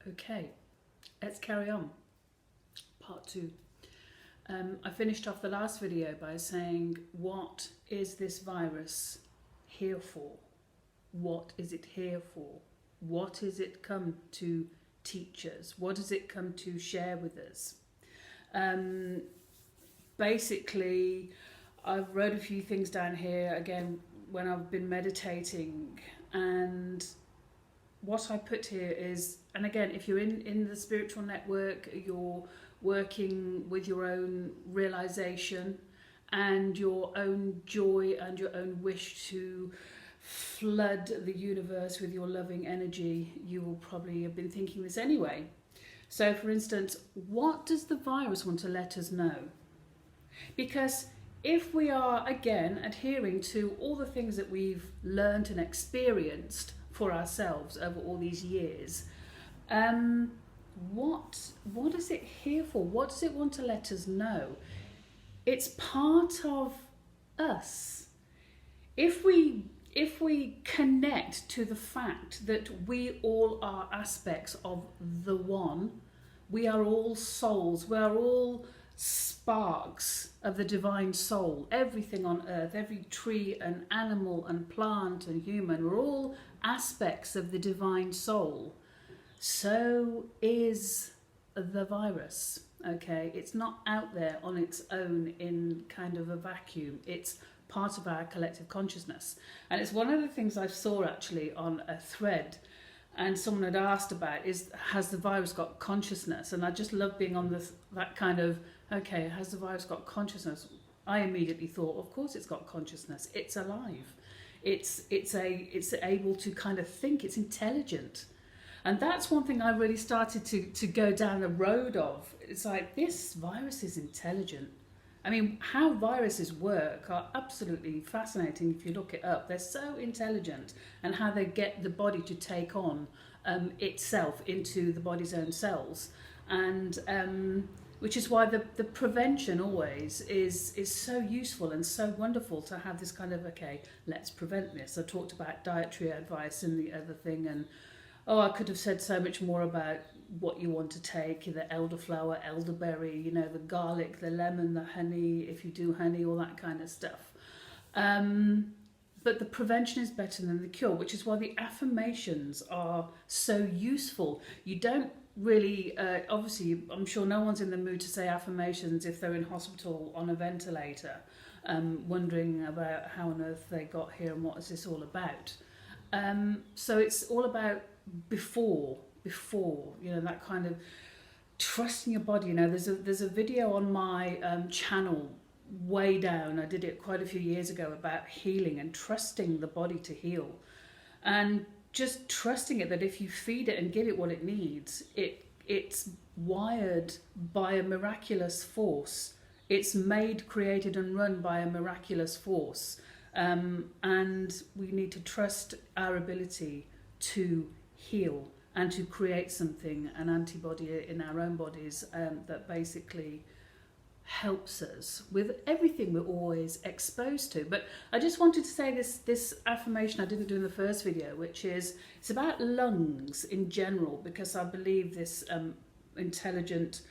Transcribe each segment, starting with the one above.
Okay, let's carry on. Part 2. I finished off the last video by saying, what is this virus here for? What is it here for? What is it come to teach us? What does it come to share with us? Basically, I've wrote a few things down here, again, when I've been meditating, and what I put here is, and again, if you're in the spiritual network, you're working with your own realization and your own joy and your own wish to flood the universe with your loving energy, you will probably have been thinking this anyway. So, for instance, what does the virus want to let us know? Because if we are, again, adhering to all the things that we've learned and experienced for ourselves over all these years, what is it here for? What does it want to let us know? It's part of us. If we connect to the fact that we all are aspects of the one, we are all souls, we are all sparks of the divine soul. Everything on earth, every tree and animal and plant and human, we're all aspects of the divine soul. So is the virus, okay? It's not out there on its own in kind of a vacuum. It's part of our collective consciousness. And it's one of the things I saw actually on a thread, and someone had asked about is, has the virus got consciousness? And I just love being on that kind of, okay, has the virus got consciousness? I immediately thought, of course it's got consciousness. It's alive. It's able to kind of think. It's intelligent. And that's one thing I really started to go down the road of. It's like, this virus is intelligent. I mean, how viruses work are absolutely fascinating if you look it up. They're so intelligent, and how they get the body to take on itself into the body's own cells. And which is why the prevention always is so useful and so wonderful to have this kind of, okay, let's prevent this. I talked about dietary advice in the other thing, and I could have said so much more about what you want to take, the elderflower, elderberry, the garlic, the lemon, the honey, if you do honey, all that kind of stuff. But the prevention is better than the cure, which is why the affirmations are so useful. You don't really, obviously, I'm sure no one's in the mood to say affirmations if they're in hospital on a ventilator, wondering about how on earth they got here and what is this all about. So it's all about before, that kind of trusting your body. There's a video on my channel way down. I did it quite a few years ago about healing and trusting the body to heal, and just trusting it that if you feed it and give it what it needs, it's wired by a miraculous force. It's made, created and run by a miraculous force, and we need to trust our ability to heal and to create something, an antibody in our own bodies, that basically helps us with everything we're always exposed to. But I just wanted to say this affirmation I didn't do in the first video, which is, it's about lungs in general, because I believe this intelligent,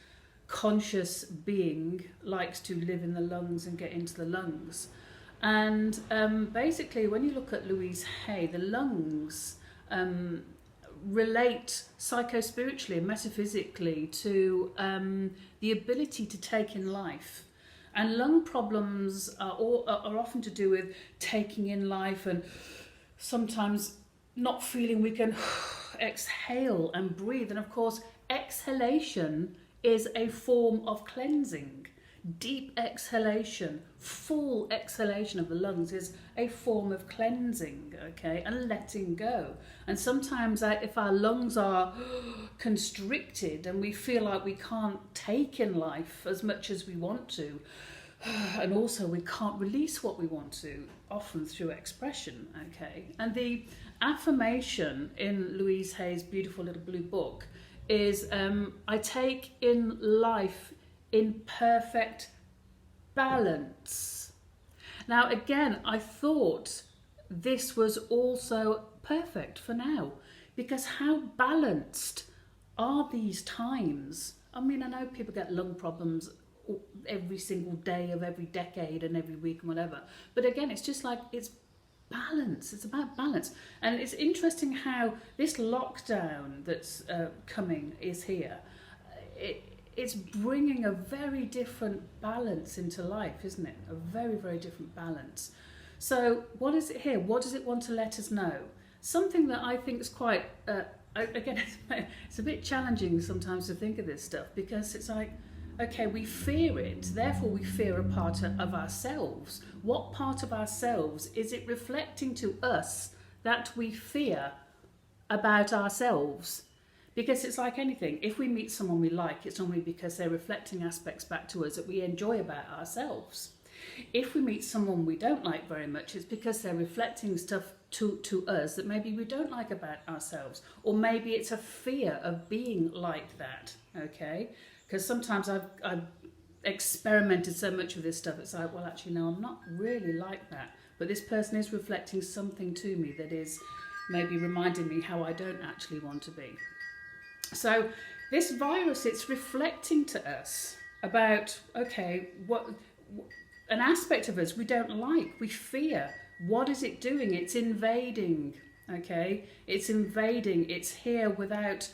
conscious being likes to live in the lungs and get into the lungs. And basically, when you look at Louise Hay, the lungs relate psycho-spiritually and metaphysically to the ability to take in life. And lung problems are often to do with taking in life, and sometimes not feeling we can exhale and breathe. And of course, exhalation is a form of cleansing. Deep exhalation, full exhalation of the lungs is a form of cleansing, okay, and letting go. And sometimes if our lungs are constricted and we feel like we can't take in life as much as we want to, and also we can't release what we want to, often through expression, okay. And the affirmation in Louise Hay's beautiful little blue book is, I take in life in perfect balance. Now again, I thought this was also perfect for now, because how balanced are these times. I mean, I know people get lung problems every single day of every decade and every week and whatever. But again, it's just like, it's balance. It's about balance. And it's interesting how this lockdown that's coming is here. It's bringing a very different balance into life, isn't it? A very, very different balance. So what is it here? What does it want to let us know? Something that I think is quite, again, it's a bit challenging sometimes to think of this stuff, because it's like, okay, we fear it, therefore we fear a part of ourselves. What part of ourselves is it reflecting to us that we fear about ourselves? Because it's like anything, if we meet someone we like, it's normally because they're reflecting aspects back to us that we enjoy about ourselves. If we meet someone we don't like very much, it's because they're reflecting stuff to us that maybe we don't like about ourselves. Or maybe it's a fear of being like that, okay? Because sometimes I've experimented so much with this stuff, it's like, well, actually, no, I'm not really like that. But this person is reflecting something to me that is maybe reminding me how I don't actually want to be. So this virus, it's reflecting to us about, okay, what an aspect of us we don't like, we fear. What is it doing? It's invading, okay? It's invading, it's here without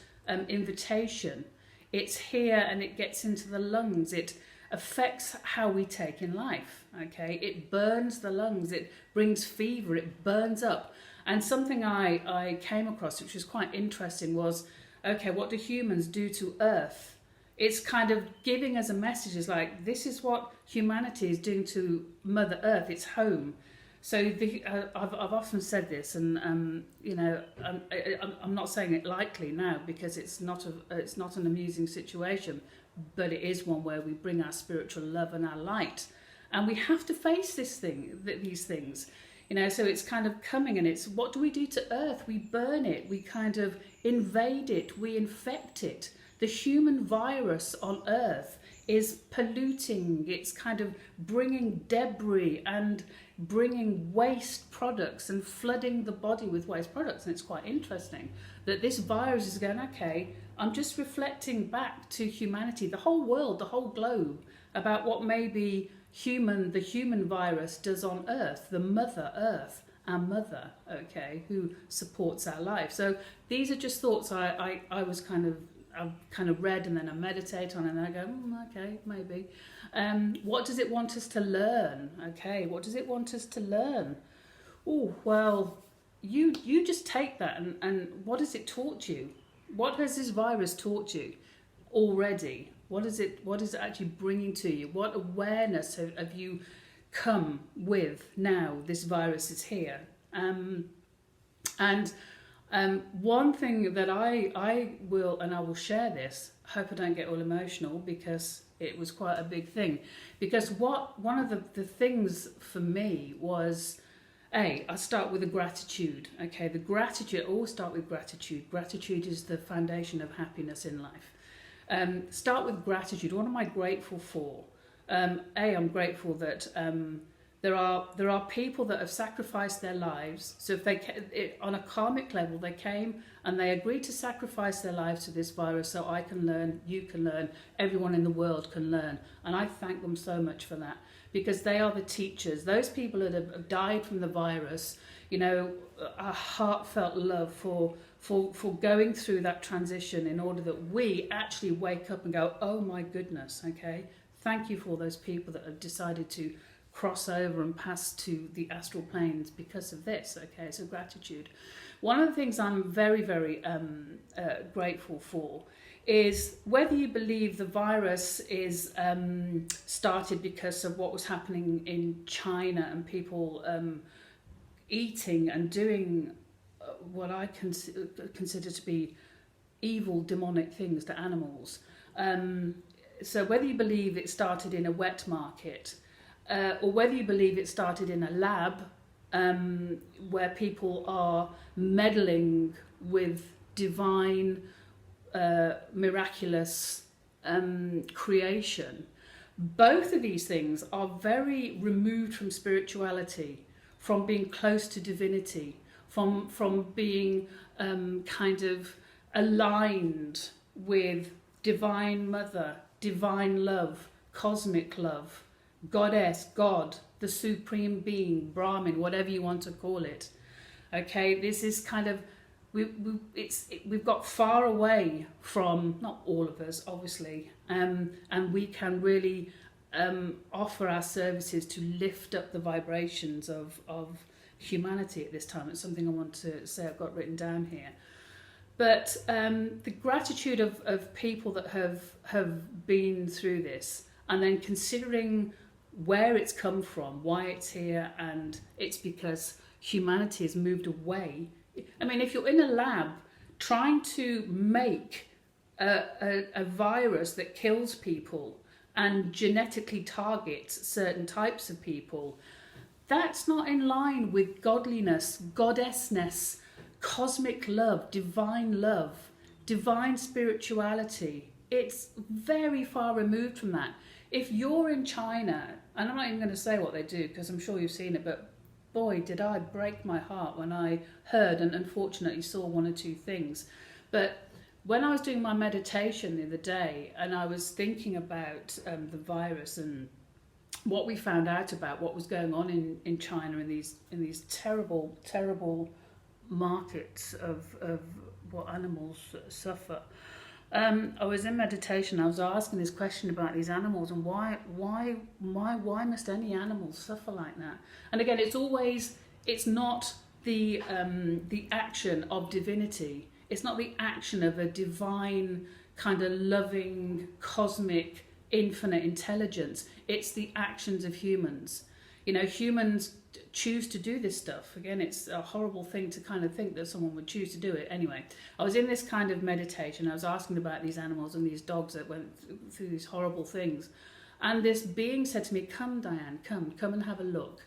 invitation. It's here and it gets into the lungs. It affects how we take in life, okay? It burns the lungs, it brings fever, it burns up. And something I came across, which was quite interesting, was, okay, what do humans do to Earth? It's kind of giving us a message, is like, this is what humanity is doing to Mother Earth, its home. So I've often said this, and you know, I'm not saying it lightly now, because it's not an amusing situation, but it is one where we bring our spiritual love and our light, and we have to face these things, you know. So it's kind of coming, and it's, what do we do to Earth? We burn it, we kind of invade it, we infect it. The human virus on Earth is polluting, it's kind of bringing debris and bringing waste products and flooding the body with waste products. And it's quite interesting that this virus is going, okay, I'm just reflecting back to humanity, the whole world, the whole globe, about what maybe the human virus does on Earth, the Mother Earth, our mother, okay, who supports our life. So these are just thoughts I've kind of read, and then I meditate on it, and then I go, okay, maybe. What does it want us to learn? Okay, what does it want us to learn? Oh, well, you just take that, and what has it taught you? What has this virus taught you already? What is it actually bringing to you? What awareness have you come with now this virus is here? One thing that I will share this, hope I don't get all emotional, because it was quite a big thing. Because one of the things for me was, I start with the gratitude. Okay, the gratitude, I always start with gratitude. Gratitude is the foundation of happiness in life. Start with gratitude. What am I grateful for? I'm grateful that there are people that have sacrificed their lives. So if on a karmic level, they came and they agreed to sacrifice their lives to this virus, so I can learn, you can learn, everyone in the world can learn. And I thank them so much for that, because they are the teachers. Those people that have died from the virus, you know, a heartfelt love for going through that transition, in order that we actually wake up and go, oh my goodness, okay, thank you for those people that have decided to cross over and pass to the astral planes because of this. Okay, so gratitude. One of the things I'm very, very grateful for is, whether you believe the virus is started because of what was happening in China and people eating and doing what I consider to be evil, demonic things to animals. So whether you believe it started in a wet market, or whether you believe it started in a lab, where people are meddling with divine, miraculous creation, both of these things are very removed from spirituality, from being close to divinity, from being kind of aligned with divine mother, divine love, cosmic love, goddess, God, the supreme being, Brahmin, whatever you want to call it. Okay, this is kind of, we've got far away from, not all of us obviously, and we can really offer our services to lift up the vibrations of humanity at this time. It's something I want to say I've got written down here. But the gratitude of people that have been through this, and then considering where it's come from, why it's here, and it's because humanity has moved away. I mean, if you're in a lab trying to make a virus that kills people and genetically targets certain types of people, that's not in line with godliness, goddessness, cosmic love, divine spirituality. It's very far removed from that. If you're in China, and I'm not even going to say what they do because I'm sure you've seen it, but boy, did I break my heart when I heard and unfortunately saw one or two things. But when I was doing my meditation the other day and I was thinking about the virus and what we found out about what was going on in China in these terrible markets of what animals suffer. I was in meditation. I was asking this question about these animals and why must any animals suffer like that? And again, it's not the action of divinity. It's not the action of a divine kind of loving cosmic infinite intelligence. It's the actions of humans. You know, humans choose to do this stuff. Again, it's a horrible thing to kind of think that someone would choose to do it. Anyway, I was in this kind of meditation. I was asking about these animals and these dogs that went through these horrible things. And this being said to me, "Come, Diane, come and have a look."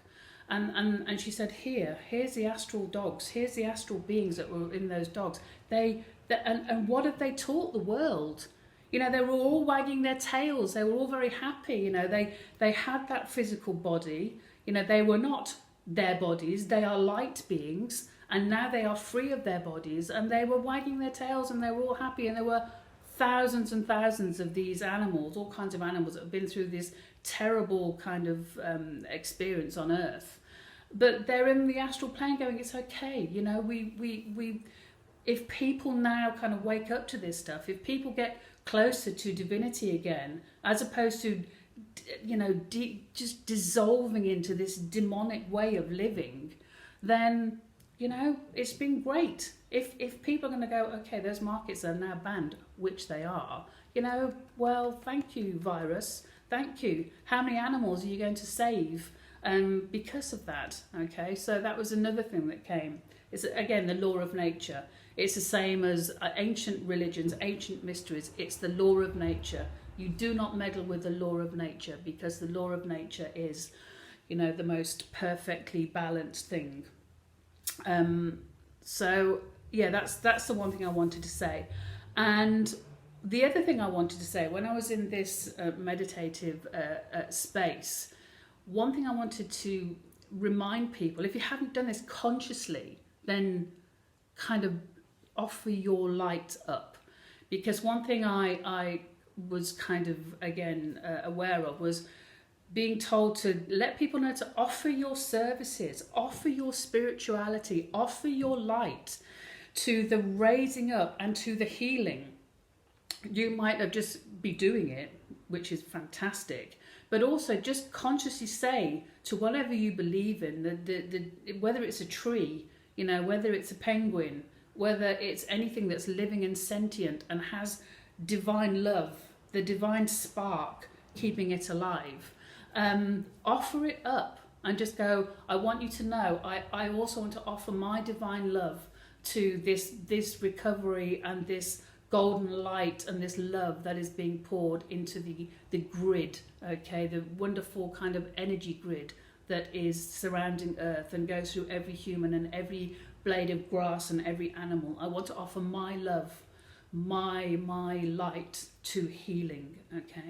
And she said, here's the astral dogs. Here's the astral beings that were in those dogs. And what have they taught the world? You know, they were all wagging their tails. They were all very happy. You know, they had that physical body. You know, they were not their bodies. They are light beings. And now they are free of their bodies. And they were wagging their tails and they were all happy. And there were thousands and thousands of these animals, all kinds of animals that have been through this terrible kind of experience on Earth. But they're in the astral plane going, it's okay. You know, we if people now kind of wake up to this stuff, if people get closer to divinity again, as opposed to, you know, just dissolving into this demonic way of living, then, you know, it's been great. If people are going to go, okay, those markets are now banned, which they are, you know, well, thank you, virus, thank you. How many animals are you going to save because of that? Okay, so that was another thing that came. It's, again, the law of nature. It's the same as ancient religions, ancient mysteries. It's the law of nature. You do not meddle with the law of nature because the law of nature is, you know, the most perfectly balanced thing. So, yeah, that's the one thing I wanted to say. And the other thing I wanted to say, when I was in this meditative space, one thing I wanted to remind people, if you haven't done this consciously, then kind of offer your light up. Because one thing I was kind of, again, aware of was being told to let people know to offer your services, offer your spirituality, offer your light to the raising up and to the healing. You might have just be doing it, which is fantastic, but also just consciously say to whatever you believe in, whether it's a tree, you know, whether it's a penguin, whether it's anything that's living and sentient and has divine love, the divine spark keeping it alive, offer it up and just go, I want you to know, I also want to offer my divine love to this recovery and this golden light and this love that is being poured into the grid, okay, the wonderful kind of energy grid that is surrounding Earth and goes through every human and every blade of grass and every animal. I want to offer my love, my light to healing, okay.